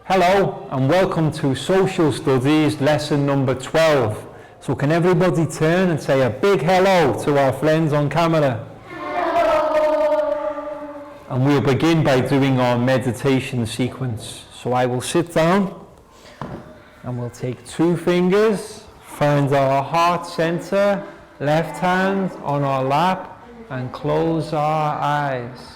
Hello and welcome to Social Studies lesson number 12. So can everybody turn and say a big hello to our friends on camera? Hello. And we'll begin by doing our meditation sequence. So I will sit down and we'll take 2 fingers, find our heart center, left hand on our lap and close our eyes.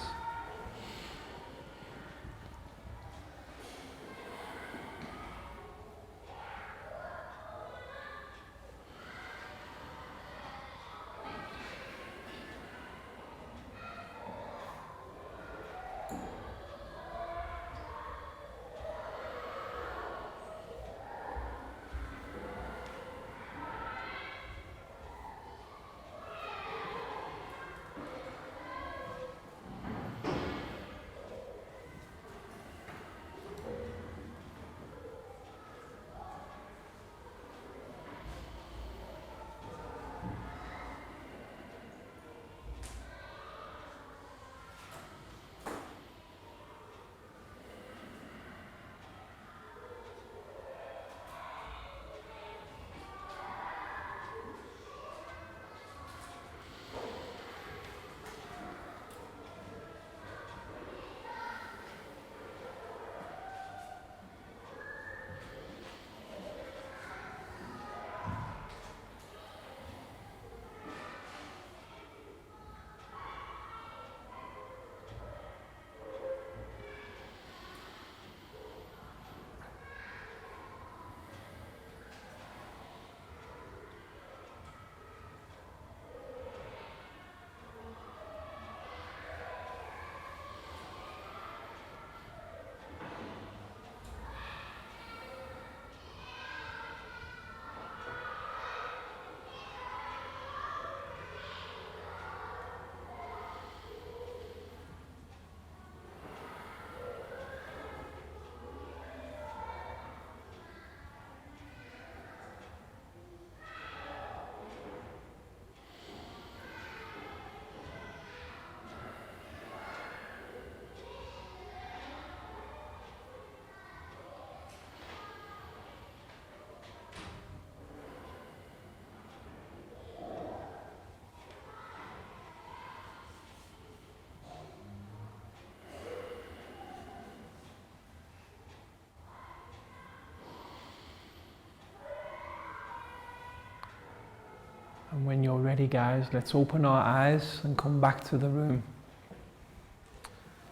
And when you're ready, guys, let's open our eyes and come back to the room.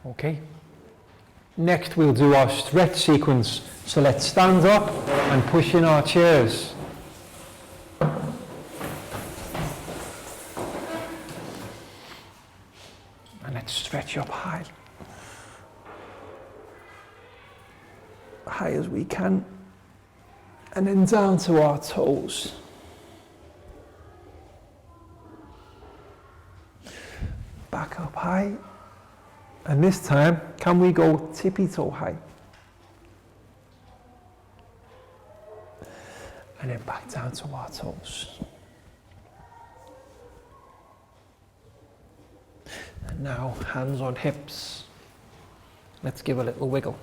Okay? Next, we'll do our stretch sequence. So let's stand up and push in our chairs. And let's stretch up high. High as we can. And then down to our toes. Back up high, and this time, can we go tippy-toe high? And then back down to our toes. And now, hands on hips. Let's give a little wiggle.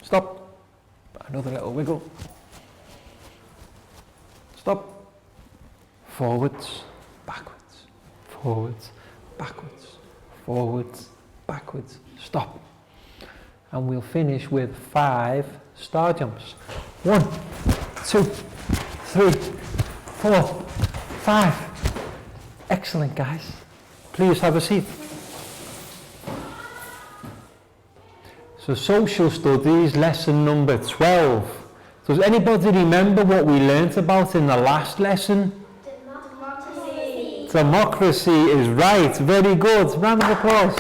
Stop. Another little wiggle. Stop. Forwards, backwards. Forwards, backwards, forwards, backwards, stop. And we'll finish with 5 star jumps. 1, 2, 3, 4, 5. Excellent, guys. Please have a seat. So Social Studies lesson number 12. Does anybody remember what we learnt about in the last lesson? Democracy is right. Very good. Round of applause.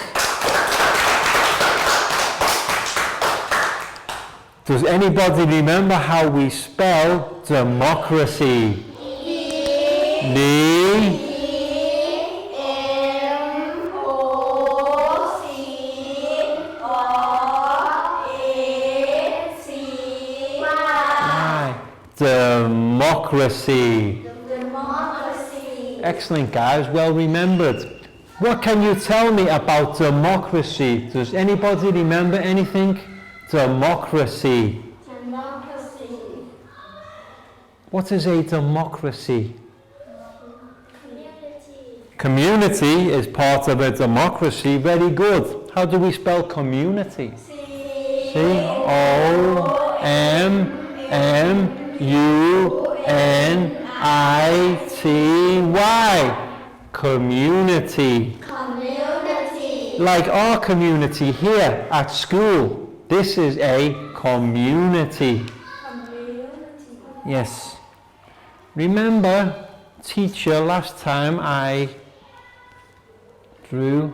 Does anybody remember how we spell democracy? Democracy. Excellent, guys. Well remembered. What can you tell me about democracy? Does anybody remember anything democracy. Democracy. What is a democracy? Community. Community is part of a democracy. Very good. How do we spell community? C-O-M-M-U-N-I-T-Y. Community. Community. Like our community here at school. This is a community. Community. Yes. Remember, teacher, last time I drew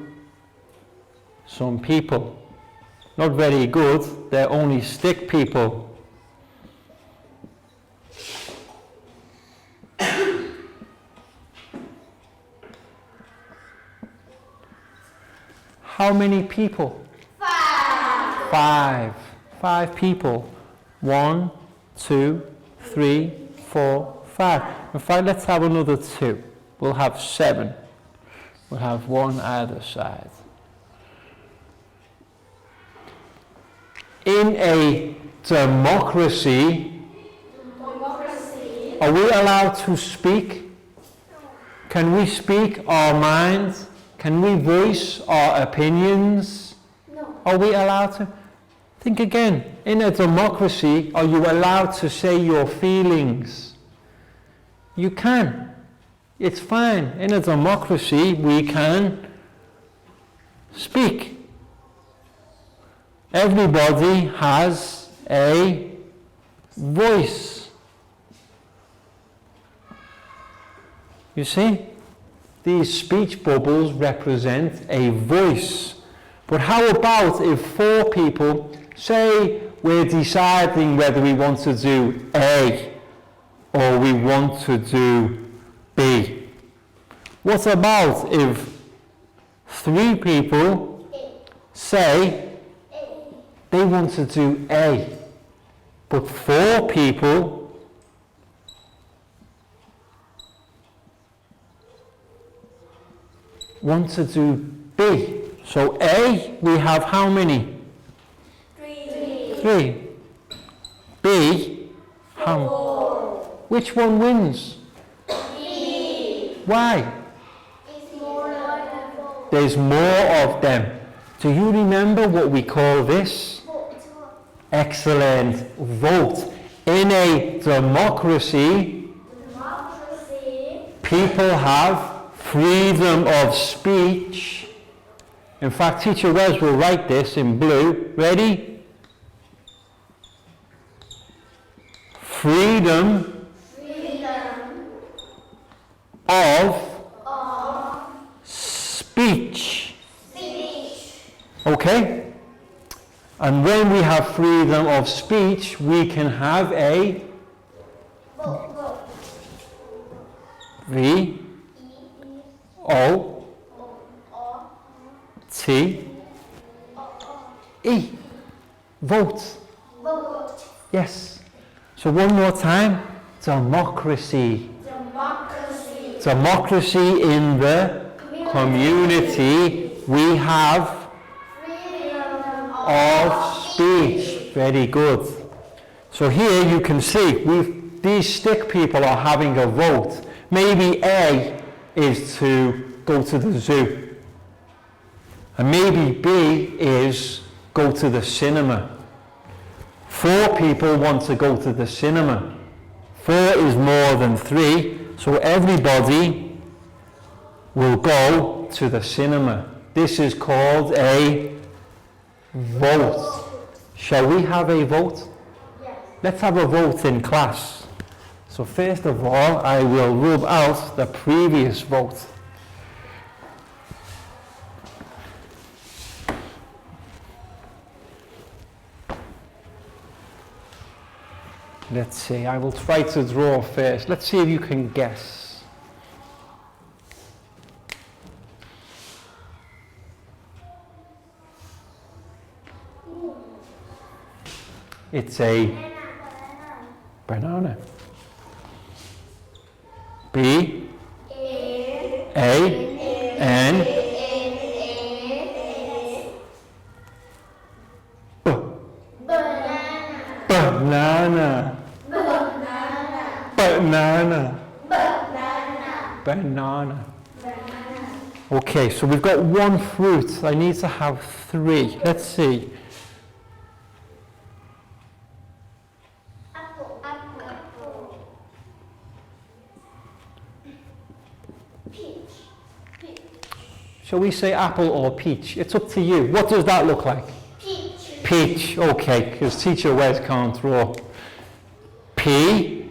some people. Not very good, they're only stick people. How many people? 5. 5 people. 1, 2, 3, 4, 5. In fact, let's have another 2. We'll have 7. We'll have one either side. In a democracy, are we allowed to speak? Can we speak our minds? Can we voice our opinions? No. Are we allowed to? Think again. In a democracy, are you allowed to say your feelings? You can. It's fine. In a democracy, we can speak. Everybody has a voice. You see? These speech bubbles represent a voice. But how about if 4 people, say we're deciding whether we want to do A or we want to do B? What about if 3 people say they want to do A, but 4 people want to do B? So A, we have how many? 3. B, how? 4. Which one wins? B. Why? It's more than 4. There's more of them. Do you remember what we call this? Excellent. Vote. In a democracy, people have freedom of speech. In fact, Teacher Wes will write this in blue. Ready? Freedom of speech. Okay? And when we have freedom of speech, we can have a V-O-T-E. Vote. Yes. So one more time. Democracy. Democracy in the community. We have of speech. Very good. So here you can see these stick people are having a vote. Maybe A is to go to the zoo. And maybe B is go to the cinema. 4 people want to go to the cinema. 4 is more than 3, so everybody will go to the cinema. This is called a vote. Shall we have a vote? Yes. Let's have a vote in class. So first of all, I will rub out the previous vote. Let's see, I will try to draw first. Let's see if you can guess. It's a banana. B A N B. Banana. Banana. Banana. Banana. Okay, so we've got one fruit. I need to have three. Let's see. Apple. Apple. Apple. Peach. Peach. Shall we say apple or peach? It's up to you. What does that look like? Peach. Peach. Okay, because teacher Wes can't draw. P,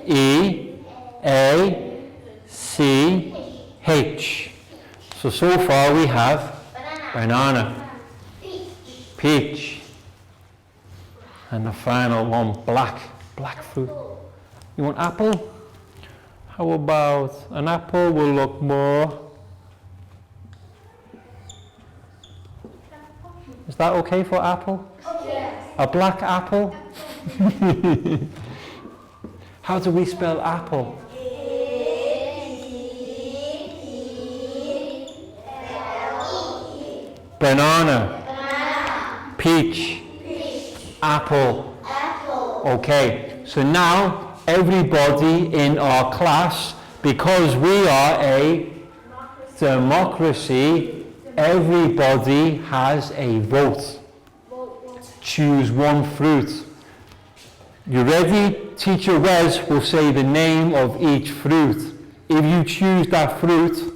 E, A, C, H. So far we have banana, peach, and the final one, black fruit. You want apple? How about an apple will look more. Is that okay for apple? Yes. A black apple? How do we spell apple? Banana. Peach. Apple. Okay, so now everybody in our class, because we are a democracy, everybody has a vote. Choose one fruit. You ready? Teacher Wes will say the name of each fruit. If you choose that fruit,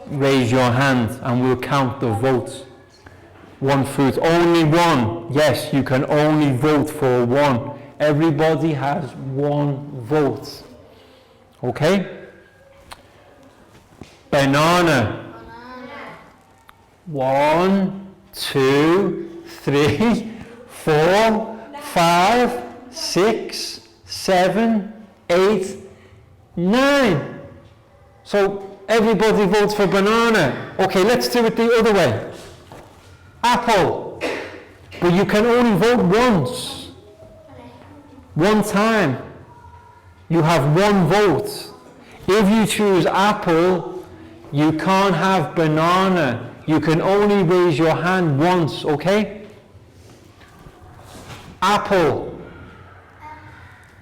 raise your hand and we'll count the votes. One fruit, only one. Yes, you can only vote for one. Everybody has one vote. Okay? Banana. 1, 2, 3, 4, 5, 6, 7, 8, 9. So everybody votes for banana. Okay, let's do it the other way. Apple. But you can only vote once. One time. You have one vote. If you choose apple, you can't have banana. You can only raise your hand once, okay? Apple.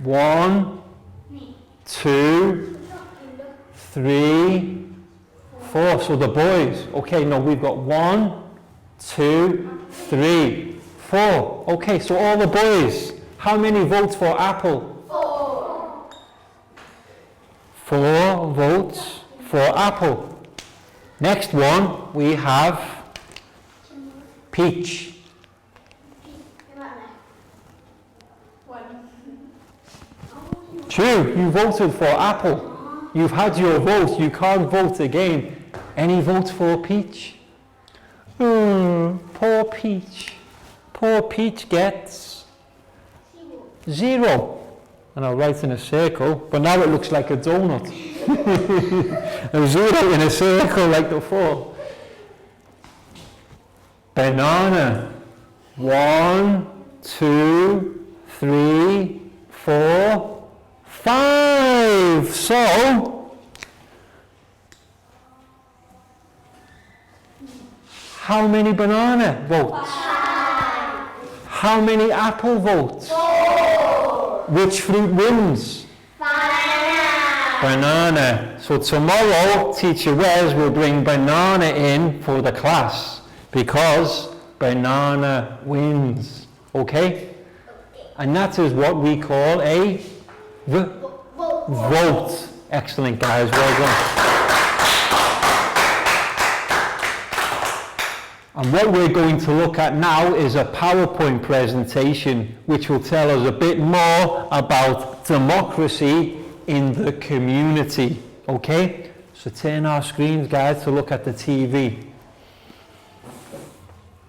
1, 2, 3, 4. So the boys. Okay, no, we've got 1, 2, 3, 4. Okay, so all the boys. How many votes for apple? 4 votes for apple. Next one, we have peach. 2, you voted for apple. You've had your vote, you can't vote again. Any votes for peach? Poor peach. Poor peach gets 0. And I'll write in a circle, but now it looks like a donut. A 0 in a circle like before. Banana. 1, 2, 3, 4, 5. So, how many banana votes? 5. How many apple votes? 4. Which fruit wins? Banana. Banana. So tomorrow, Teacher Wes will bring banana in for the class because banana wins. Okay? And that is what we call a vote. Excellent, guys. Well done. And what we're going to look at now is a PowerPoint presentation which will tell us a bit more about democracy in the community. Okay? So turn our screens, guys, to look at the TV.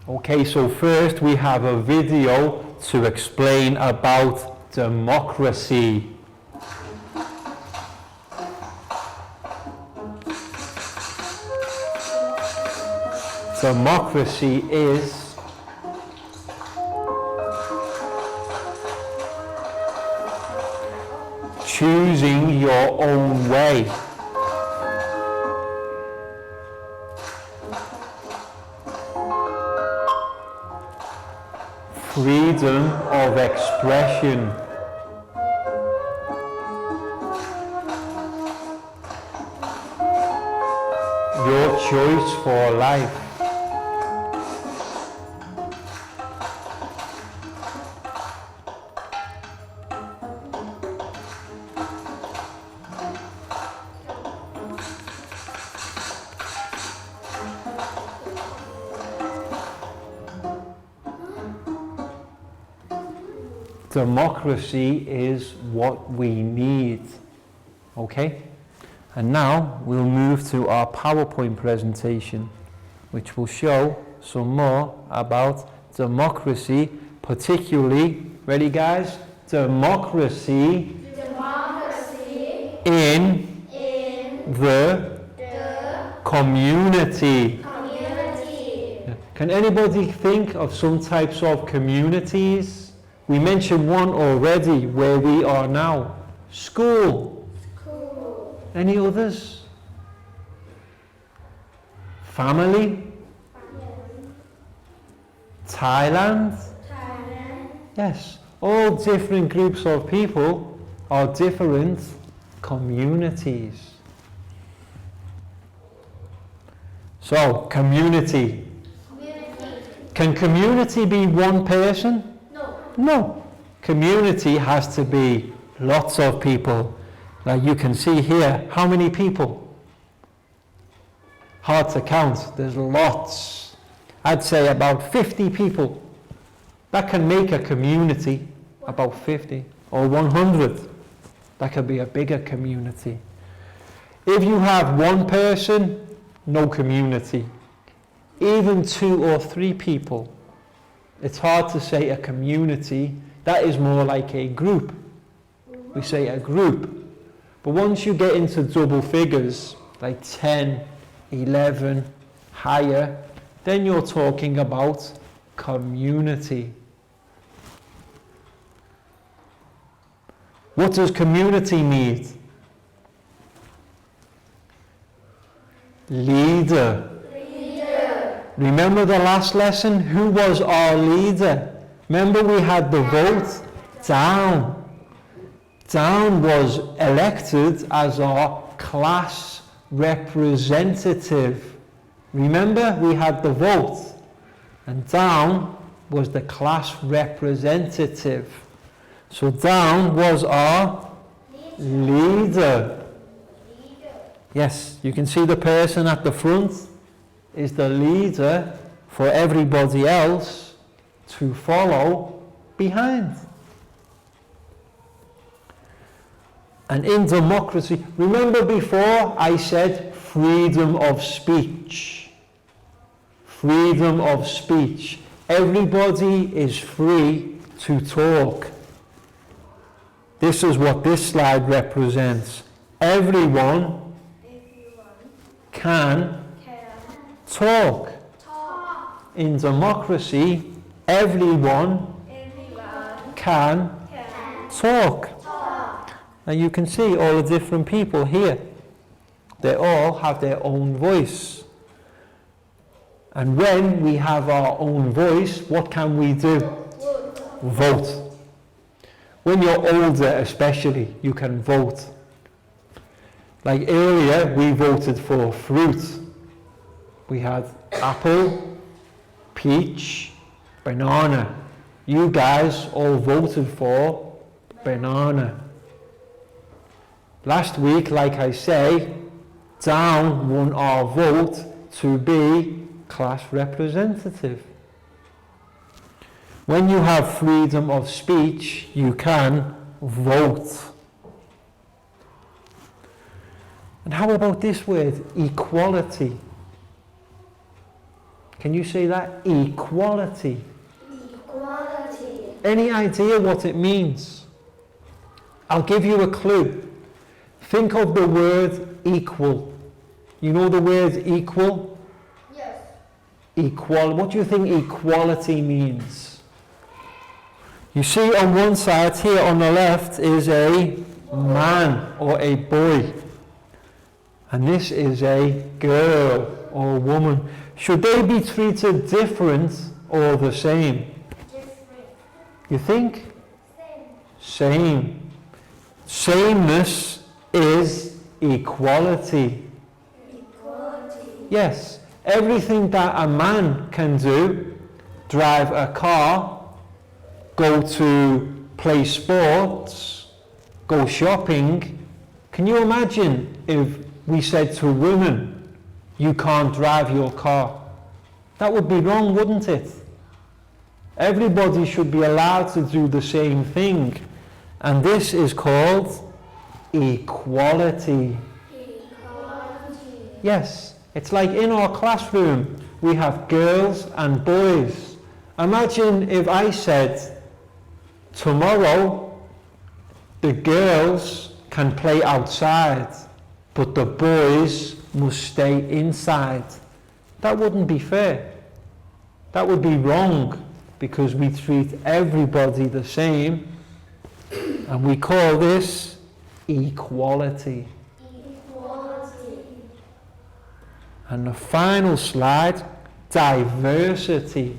Okay, so first we have a video to explain about democracy. Democracy is choosing your own way. Freedom of expression. choice for life. Democracy is what we need. Okay? And now we'll move to our PowerPoint presentation, which will show some more about democracy, particularly, ready guys? Democracy, in the community. Can anybody think of some types of communities? We mentioned one already where we are now. School. Any others? Family? Thailand? Yes. All different groups of people are different communities. So, community. Can community be one person? No. Community has to be lots of people. Like you can see here, how many people? Hard to count, there's lots. I'd say about 50 people. That can make a community, about 50 or 100. That could be a bigger community. If you have one person, no community. Even 2 or 3 people. It's hard to say a community. That is more like a group. We say a group. But once you get into double figures, like 10, 11, higher, then you're talking about community. What does community need? Leader. Remember the last lesson? Who was our leader? Remember we had the vote down. Down was elected as our class representative. Remember we had the vote. And down was the class representative. So down was our leader. Yes, you can see the person at the front is the leader for everybody else to follow behind. And in democracy, remember before I said freedom of speech. Freedom of speech. Everybody is free to talk. This is what this slide represents. Everyone can talk. In democracy, everyone can talk. And you can see all the different people here. They all have their own voice. And when we have our own voice, what can we do? Vote. When you're older especially, you can vote. Like earlier, we voted for fruit. We had apple, peach, banana. You guys all voted for banana. Last week, like I say, down won our vote to be class representative. When you have freedom of speech, you can vote. And how about this word, equality? Can you say that? Equality. Equality. Any idea what it means? I'll give you a clue. Think of the word equal. You know the word equal? Yes. Equal. What do you think equality means? You see on one side here on the left is a man or a boy. And this is a girl or woman. Should they be treated different or the same? Different. You think? Same. Same. Sameness is equality. Equality. Yes, everything that a man can do, drive a car, go to play sports, go shopping. Can you imagine if we said to women, you can't drive your car? That would be wrong, wouldn't it? Everybody should be allowed to do the same thing. And this is called equality. Yes, it's like in our classroom, we have girls and boys. Imagine if I said, tomorrow, the girls can play outside, but the boys must stay inside. That wouldn't be fair. That would be wrong, because we treat everybody the same, and we call this equality. And the final slide, diversity.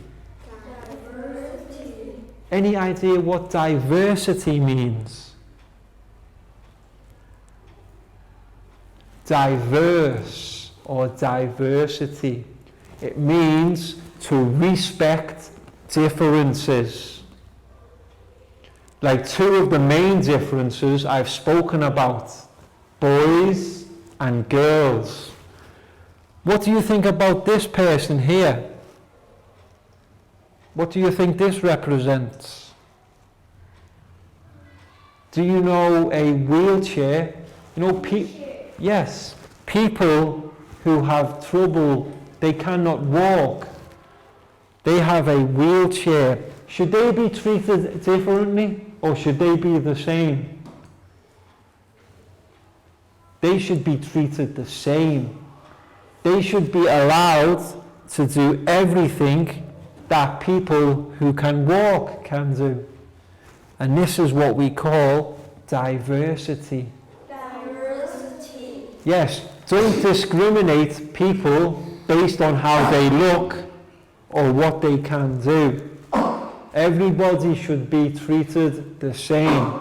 Any idea what diversity means? Diverse or diversity. It means to respect differences. Like two of the main differences I've spoken about, boys and girls. What do you think about this person here? What do you think this represents? Do you know a wheelchair? You know, yes, people who have trouble, they cannot walk. They have a wheelchair. Should they be treated differently or should they be the same? They should be treated the same. They should be allowed to do everything that people who can walk can do. And this is what we call diversity. Diversity. Yes, don't discriminate people based on how they look or what they can do. Everybody should be treated the same.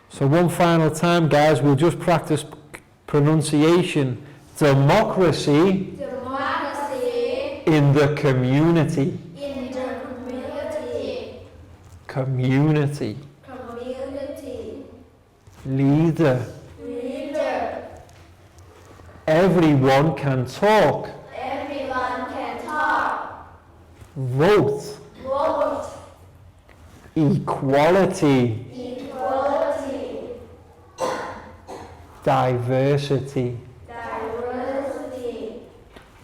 So one final time, guys, we'll just practice pronunciation. Democracy. Democracy. In the community. In the community. Community. Community. Leader. Leader. Everyone can talk. Everyone can talk. Vote. Vote. Equality. Equality. Diversity.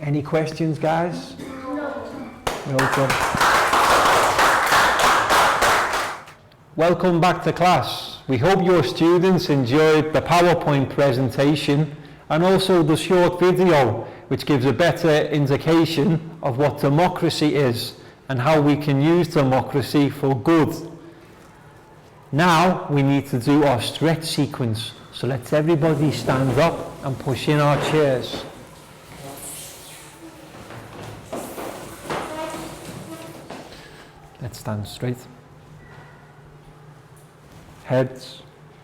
Any questions, guys? No. Welcome. Welcome back to class. We hope your students enjoyed the PowerPoint presentation and also the short video, which gives a better indication of what democracy is and how we can use democracy for good. Now we need to do our stretch sequence. So let's everybody stand up and push in our chairs. Let's stand straight. Heads,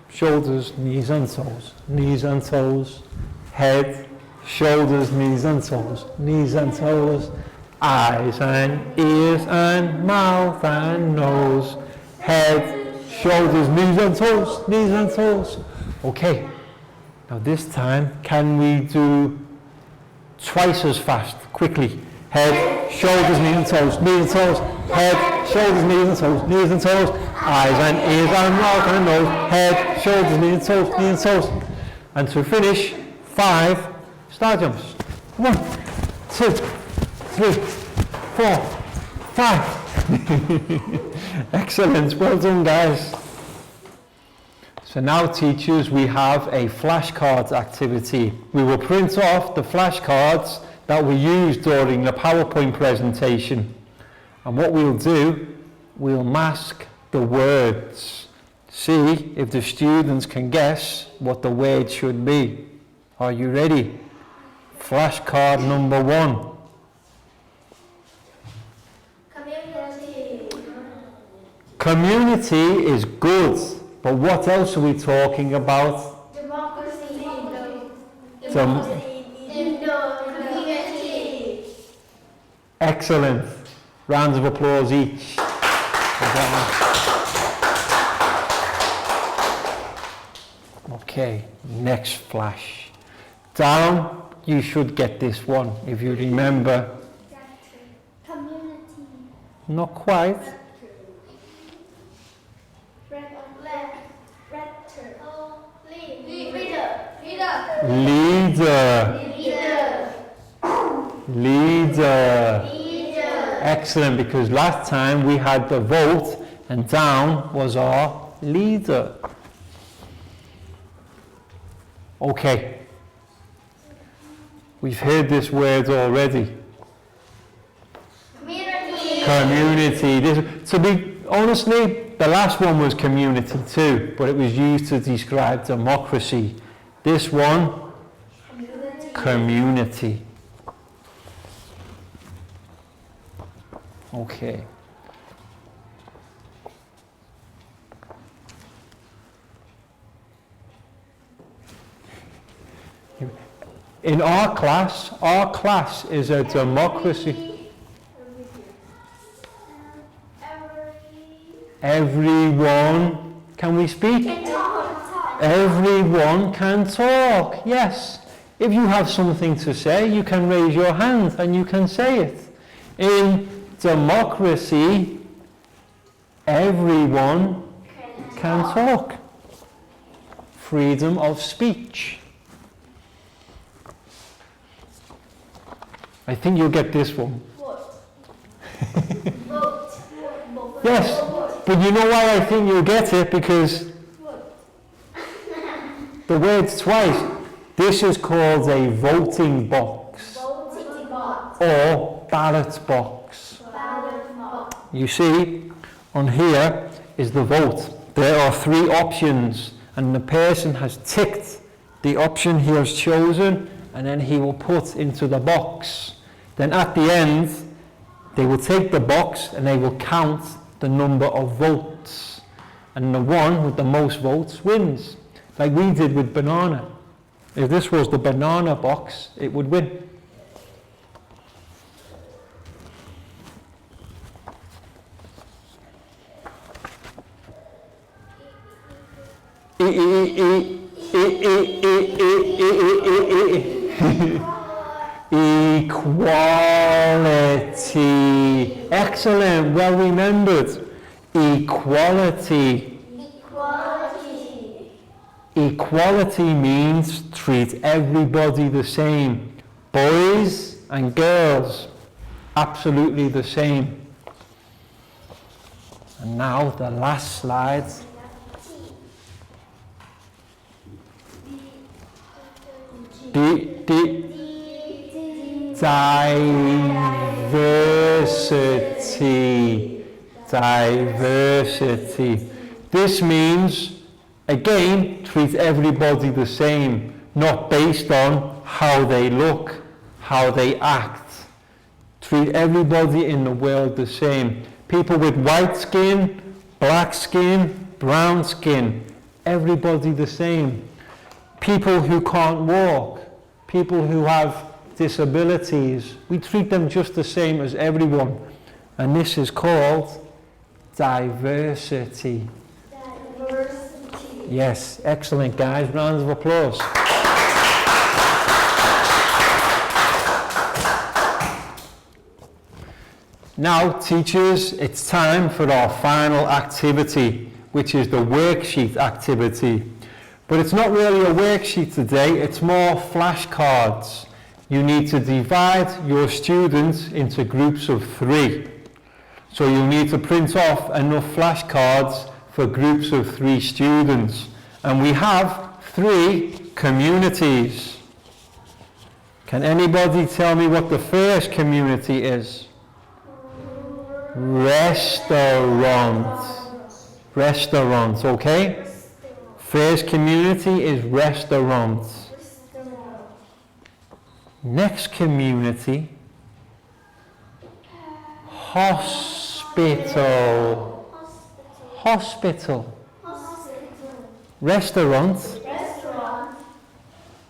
shoulders, knees and toes, knees and toes. Head, shoulders, knees and toes, knees and toes. Eyes and ears and mouth and nose. Head, shoulders, knees and toes, knees and toes. Okay, now this time, can we do twice as fast, quickly? Head, shoulders, knees and toes, knees and toes. Head, shoulders, knees and toes, knees and toes. Eyes and ears and mouth and nose. Head, shoulders, knees and toes, knees and toes. And to finish, 5 star jumps. 1, 2, 3, 4, 5. Excellent, well done, guys. So now, teachers, we have a flashcards activity. We will print off the flashcards that we used during the PowerPoint presentation. And what we'll do, we'll mask the words. See if the students can guess what the word should be. Are you ready? Flashcard number 1. Community. Community is good, but what else are we talking about? Democracy. Democracy. Excellent. Rounds of applause each. Okay, next flash. Down, you should get this one if you remember. Community. Not quite. Leader. Excellent, because last time we had the vote and down was our leader. Okay. We've heard this word already. Community. To be honestly, the last one was community too, but it was used to describe democracy. This one, community. Okay. In our class is a democracy. Everyone, can we speak? Everyone can talk, yes. If you have something to say, you can raise your hand and you can say it. In democracy, everyone can talk. Freedom of speech. I think you'll get this one. Yes, but you know why I think you'll get it? Because the word's twice. This is called a voting box. Or ballot box. You see, on here is the vote. There are 3 options, and the person has ticked the option he has chosen, and then he will put into the box. Then at the end, they will take the box and they will count the number of votes. And the one with the most votes wins. Like we did with banana. If this was the banana box, it would win. Equality. Excellent, well remembered. Equality. Equality means treat everybody the same. Boys and girls, absolutely the same. And now the last slide. Diversity. This means, again, treat everybody the same, not based on how they look, how they act. Treat everybody in the world the same. People with white skin, black skin, brown skin, everybody the same. People who can't walk, people who have disabilities, we treat them just the same as everyone. And this is called diversity. Yes, excellent guys, rounds of applause. Now teachers, it's time for our final activity, which is the worksheet activity. But it's not really a worksheet today, it's more flashcards. You need to divide your students into groups of 3. So you'll need to print off enough flashcards for groups of 3 students. And we have 3 communities. Can anybody tell me what the first community is? Restaurant. Restaurant, okay? First community is restaurant. Next community, hospital. Hospital. Restaurant.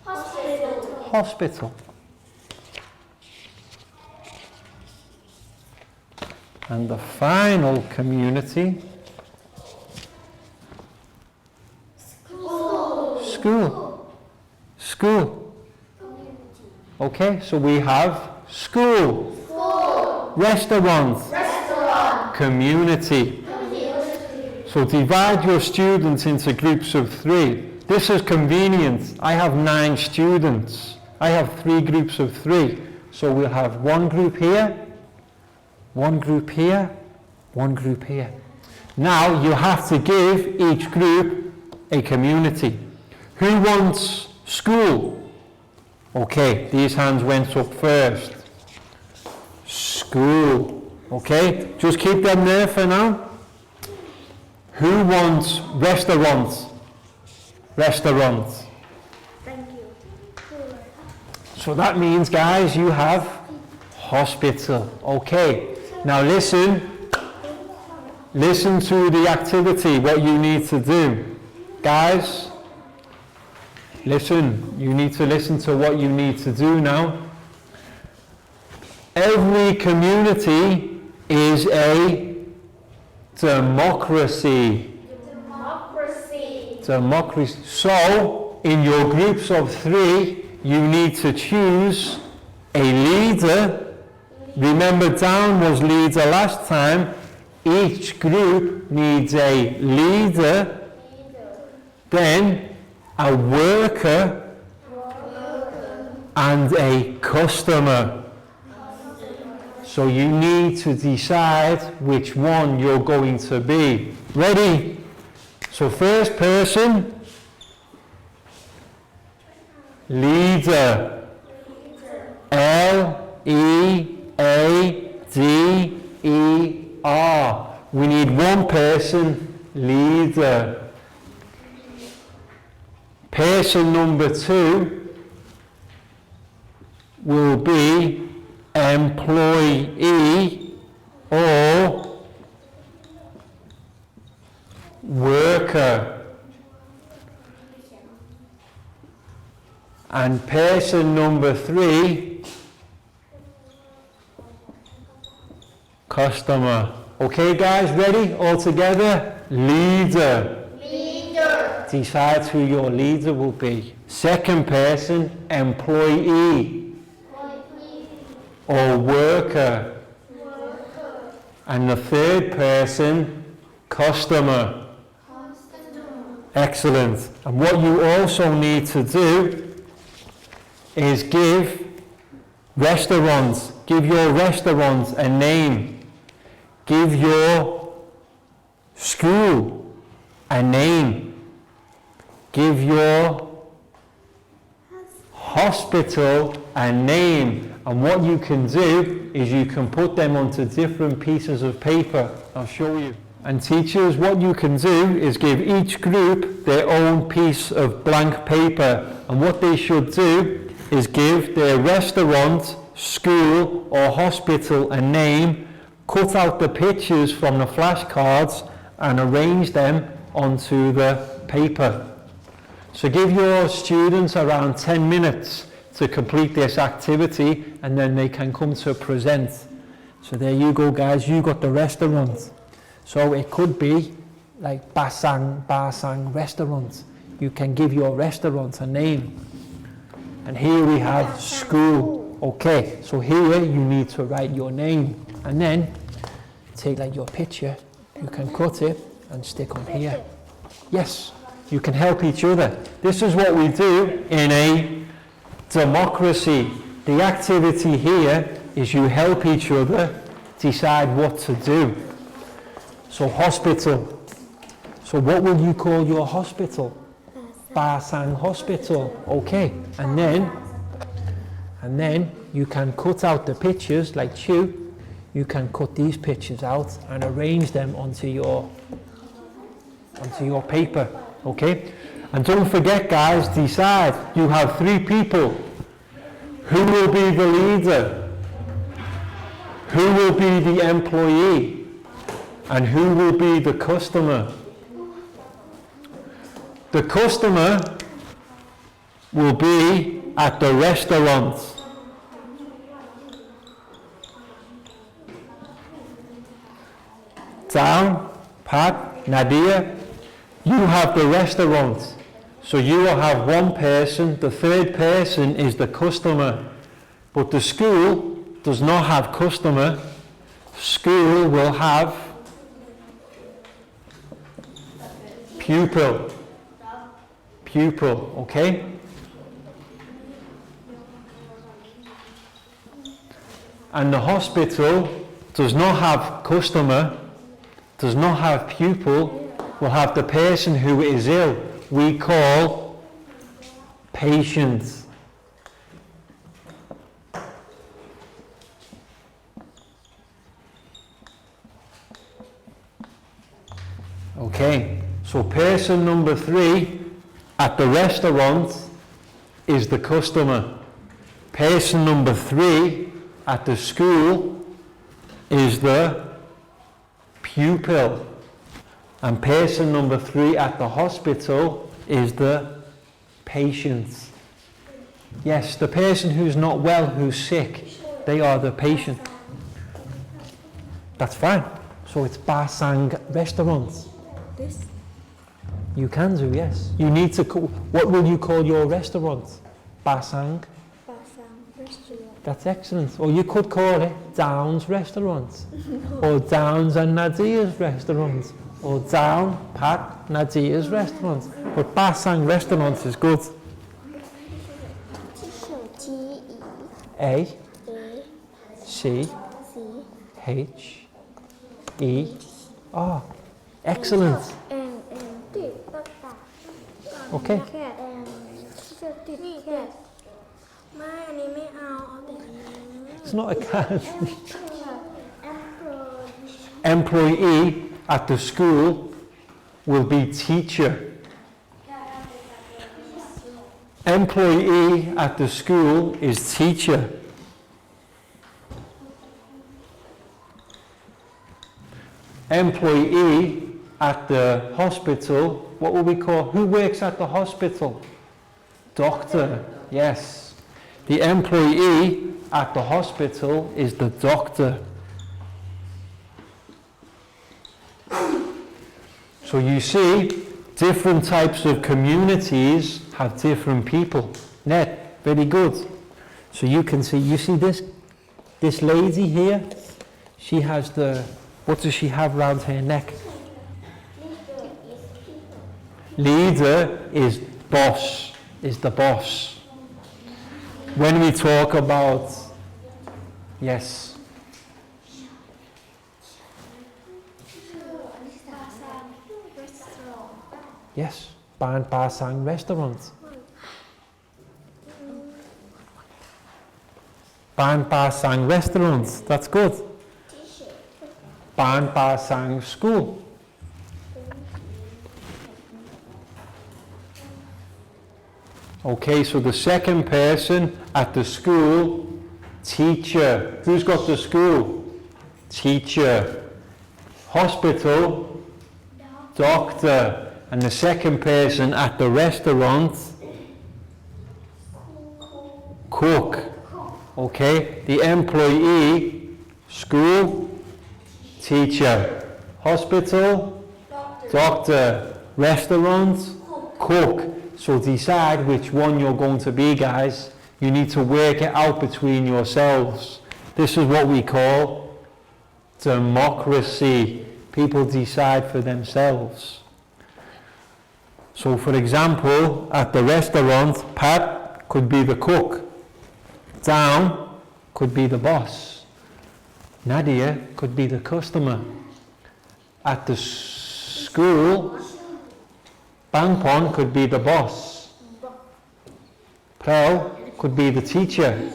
Hospital. And the final community, school. School. Okay, so we have school, restaurant, community. So divide your students into groups of 3. This is convenient. I have 9 students. I have 3 groups of 3. So we'll have one group here, one group here, one group here. Now you have to give each group a community. Who wants school? Okay, these hands went up first. School. Okay, just keep them there for now. Who wants restaurant? Restaurant. Thank you. So that means, guys, you have hospital. Okay, now listen to the activity, what you need to do. Guys, listen, you need to listen to what you need to do now. Every community is a democracy. Democracy. So, in your groups of 3, you need to choose a leader. Remember, down was leader last time. Each group needs a leader, then a worker, and a customer. So you need to decide which one you're going to be. Ready? So first person, leader. Leader. We need one person, leader. Person number 2 will be employee or worker. And person number 3, customer. Okay guys, ready? All together? Leader. Decide who your leader will be. Second person, employee or worker. And the third person, customer. Excellent. And what you also need to do is give your restaurants a name. Give your school a name. Give your hospital a name. And what you can do is you can put them onto different pieces of paper. I'll show you. And teachers, what you can do is give each group their own piece of blank paper. And what they should do is give their restaurant, school or hospital a name, cut out the pictures from the flashcards and arrange them onto the paper. So give your students around 10 minutes to complete this activity and then they can come to present. So there you go guys, you got the restaurant. So it could be like Basang restaurant. You can give your restaurant a name. And here we have school. Okay, so here you need to write your name. And then take like your picture, you can cut it and stick on here. Yes, you can help each other. This is what we do in a democracy. The activity here is you help each other decide what to do. So hospital. So what will you call your hospital? Basang Hospital. Okay, and then you can cut out the pictures like you can cut these pictures out and arrange them onto your paper. Okay, and don't forget guys, decide. You have 3 people. Who will be the leader? Who will be the employee? And who will be the customer? The customer will be at the restaurant. Down, Pat, Nadia. You have the restaurant. So you will have one person, the third person is the customer. But the school does not have customer. School will have pupil. Pupil, okay? And the hospital does not have customer, does not have pupil, will have the person who is ill. We call patient. Okay, so person number 3 at the restaurant is the customer. Person number 3 at the school is the pupil. And person number 3 at the hospital is the patient. Yes, the person who's not well, who's sick, they are the patient. That's fine. So it's Basang restaurant. This? You can do, yes. You need to, what will you call your restaurant? Basang? Pasang restaurant. That's excellent. Or you could call it Downs Restaurant. Or Downs and Nadia's Restaurant. Or Down, Pat, Nadia's Restaurant. But Basang Restaurant is good. A, C, H, E, R. Excellent. Okay. It's not a cat. Employee at the school will be teacher. Employee at the school is teacher. Employee at the hospital, what will we call, who works at the hospital? Doctor, yes. The employee at the hospital is the doctor. So you see, different types of communities have different people. Ned, very good. So you can see, you see this lady here? She has the, what does she have round her neck? Leader is boss, is the boss. When we talk about, yes. Yes, Ban Pasang restaurant. Ban Pasang restaurant, that's good. Ban Pasang school. Okay, so the second person at the school, teacher. Who's got the school? Teacher. Hospital, doctor. And the second person at the restaurant, cook. Okay, the employee, school, teacher. Hospital, doctor. Restaurant, cook. So decide which one you're going to be, guys. You need to work it out between yourselves. This is what we call democracy. People decide for themselves. So for example, at the restaurant, Pat could be the cook. Down could be the boss. Nadia could be the customer. At the school, Bangpon could be the boss. Prel could be the teacher.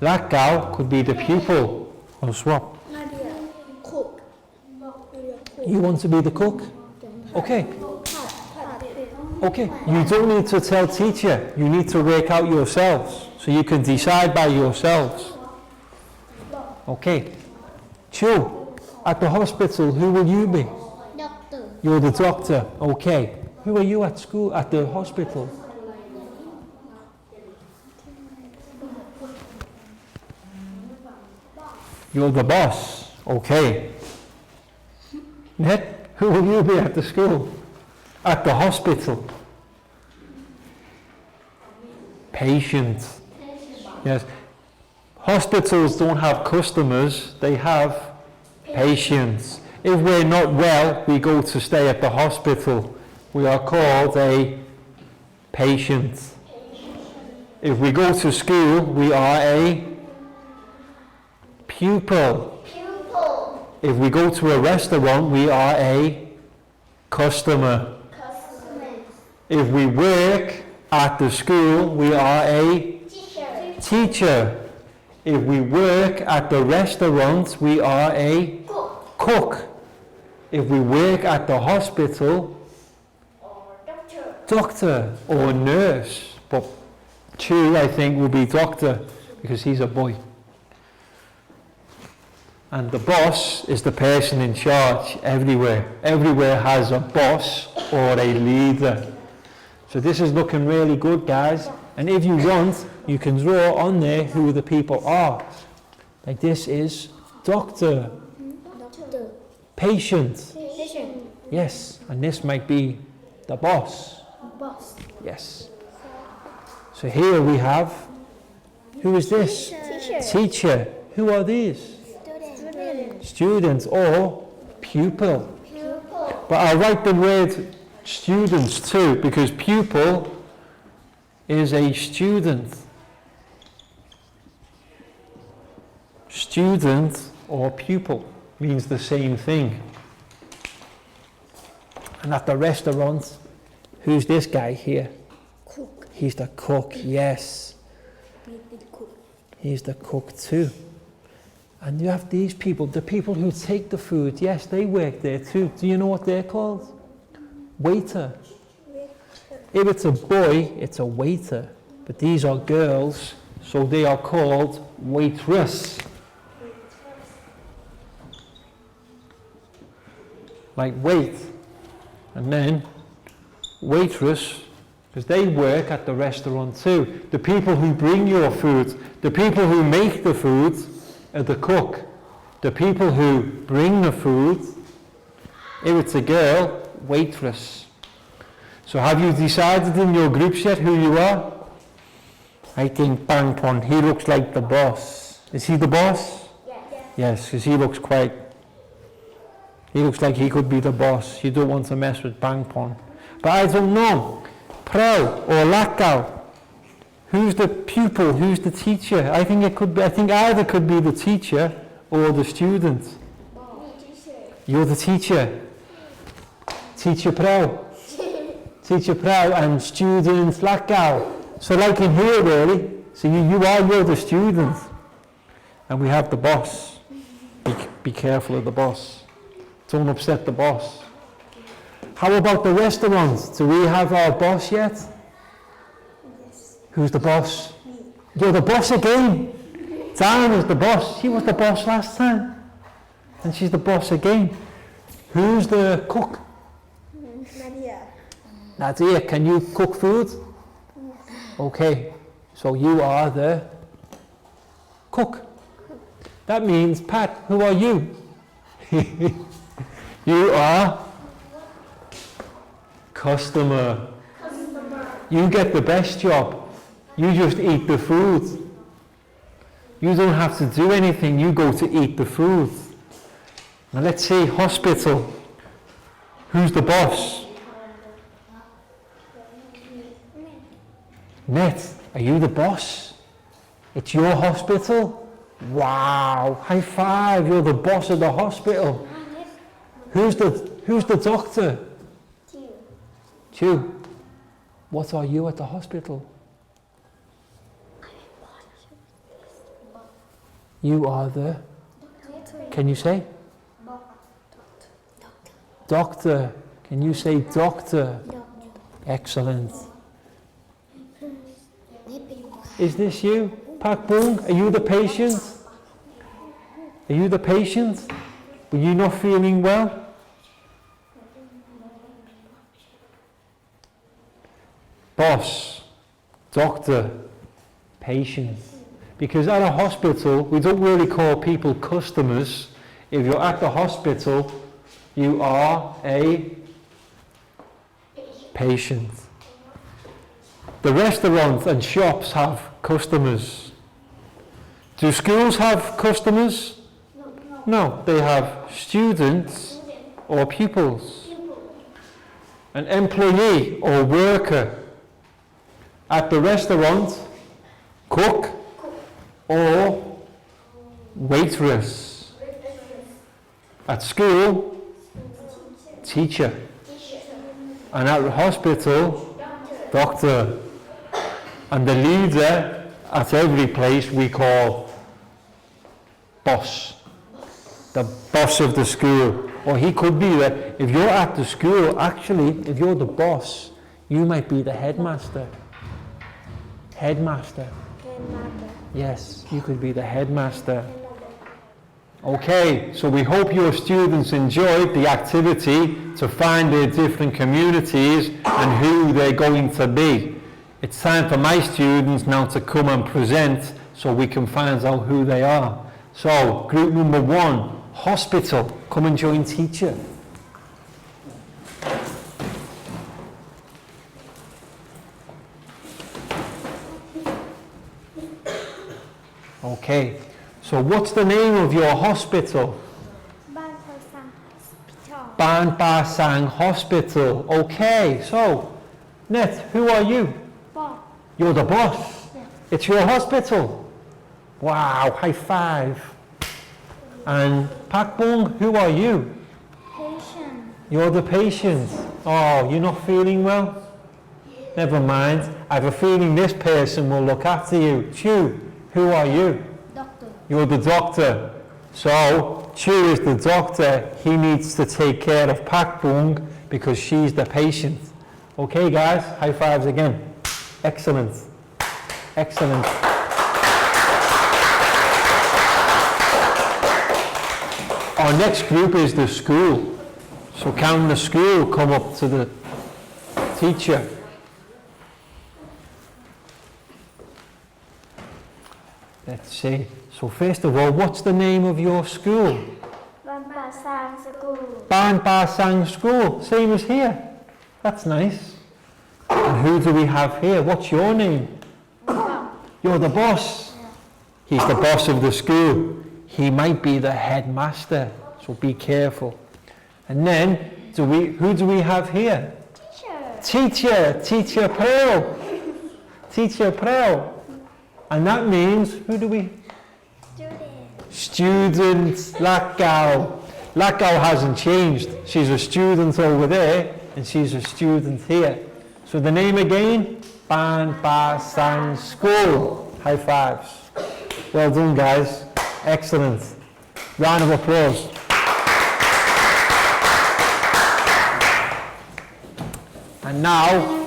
Lakgao could be the pupil. Or swap. Nadia, cook. You want to be the cook? Okay. Okay. You don't need to tell teacher. You need to work out yourselves. So you can decide by yourselves. Okay. Chu, at the hospital, who will you be? Doctor. You're the doctor. Okay. Who are you at school, at the hospital? You're the boss. Okay. Net, who will you be at the school? At the hospital? Patient. Yes. Hospitals don't have customers, they have patients. If we're not well, we go to stay at the hospital. We are called a patient. If we go to school, we are a pupil. Pupil. If we go to a restaurant, we are a customer. Customer. If we work at the school, we are a Teacher. teacher. If we work at the restaurant, we are a cook. If we work at the hospital, Or doctor. doctor or nurse. But Chu, I think, will be doctor because he's a boy. And the boss is the person in charge everywhere. Everywhere has a boss or a leader. So this is looking really good, guys. And if you want, you can draw on there who the people are. Like this is doctor, Doctor. patient. Patient. Yes, and this might be the boss. Boss. Yes. So here we have, who is this? Teacher. Teacher. Who are these? Student. Students or pupil. Pupil. But I'll write the word students too, because pupil is a student. Student or pupil means the same thing. And at the restaurant, who's this guy here? Cook. He's the cook, yes. Cook. He's the cook too. And you have these people, the people who take the food, yes, they work there too. Do you know what they're called? Waiter. If it's a boy, it's a waiter. But these are girls, so they are called waitress. Like wait, and then waitress, because they work at the restaurant too. The people who bring your food, the people who make the food are the cook. The people who bring the food, if it's a girl, waitress. So have you decided in your groups yet who you are? I think Bang Pon, he looks like the boss. Is he the boss? Yes. Yes, because he looks like he could be the boss. You don't want to mess with Bang Pon. But I don't know. Pro or Lakau. Who's the pupil? Who's the teacher? I think either could be the teacher or the student. You're the teacher. Teacher Pro. Teacher Pro and student Lakau. So like in here really. So you're the student. And we have the boss. Be careful of the boss. Don't upset the boss. How about the restaurant? Do we have our boss yet? Yes. Who's the boss? You're the boss again. Diane is the boss. She was the boss last time. And she's the boss again. Who's the cook? Nadia. Nadia, can you cook food? Okay, so you are the cook. That means, Pat, who are you? You are customer. You get the best job. You just eat the food. You don't have to do anything, you go to eat the food. Now let's see, hospital. Who's the boss? Net, are you the boss? It's your hospital? Wow, high five, you're the boss of the hospital. Who's the doctor? Chu. What are you at the hospital? You are the, can you say? Doctor. Can you say doctor? Excellent. Is this you? Pak Bung, are you the patient? Are you the patient? Were you not feeling well? Boss, doctor, patient. Because at a hospital, we don't really call people customers. If you're at the hospital, You are a patient. The restaurants and shops have customers. Do schools have customers? No, they have students or pupils. An employee or worker at the restaurant, cook or waitress. At school, teacher. And at the hospital, doctor. And the leader at every place we call boss. The boss of the school. Or he could be there. If you're at the school, actually, if you're the boss, you might be the headmaster. Headmaster. Grandmother. Yes, you could be the headmaster. Okay, so we hope your students enjoyed the activity to find their different communities and who they're going to be. It's time for my students now to come and present so we can find out who they are. So, group number 1, hospital. Come and join teacher. Okay, so what's the name of your hospital? Ban Ba Sang Hospital. Okay, so, Net, who are you? Boss. You're the boss. Yeah. It's your hospital. Wow, high five. And Pak Bung, who are you? Patient. You're the patient. Oh, you're not feeling well? Never mind. I have a feeling this person will look after you. Chu, who are you? Doctor. You're the doctor. So, Chu is the doctor. He needs to take care of Pak Bung because she's the patient. Okay, guys, high fives again. Excellent. Excellent. Our next group is the school. So can the school come up to the teacher? Let's see. So first of all, what's the name of your school? Ban Ba Sang School. Ban Ba Sang School, same as here. That's nice. And who do we have here? What's your name? You're the boss. He's the boss of the school. He might be the headmaster, so be careful. And then, who do we have here? Teacher Pearl. Teacher Pearl. And that means, who do we? Student Lakgao. Lakgao hasn't changed. She's a student over there, and she's a student here. So the name again, Ban Ba Sang School. High fives. Well done, guys. Excellent. Round of applause. And now,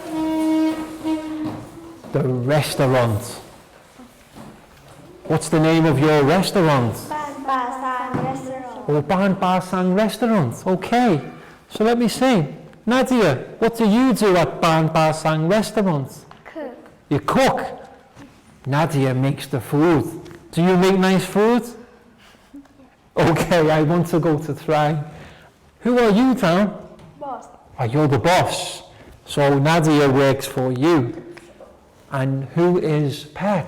the restaurant. What's the name of your restaurant? Ban Ba Sang Restaurant. Oh, Ban Ba Sang Restaurant. Okay. So let me see. Nadia, what do you do at Ban Ba Sang Restaurant? Cook. You cook. Nadia makes the food. Do you make nice food? Okay, I want to go to try. Who are you, Dan? Boss. Oh, you're the boss. So Nadia works for you. And who is Pat?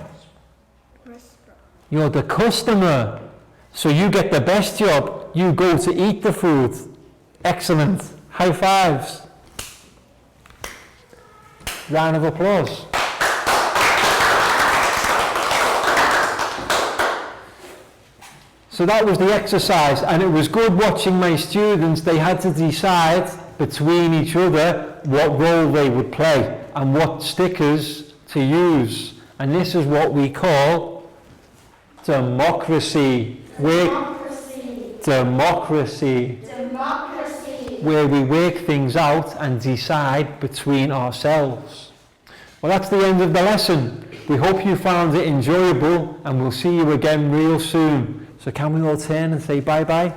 Restaurant. You're the customer. So you get the best job. You go to eat the food. Excellent. High fives. Round of applause. So that was the exercise, and it was good watching my students. They had to decide between each other what role they would play and what stickers to use. And this is what we call democracy. Democracy. Where we work things out and decide between ourselves. Well, that's the end of the lesson. We hope you found it enjoyable, and we'll see you again real soon. So can we all turn and say bye-bye?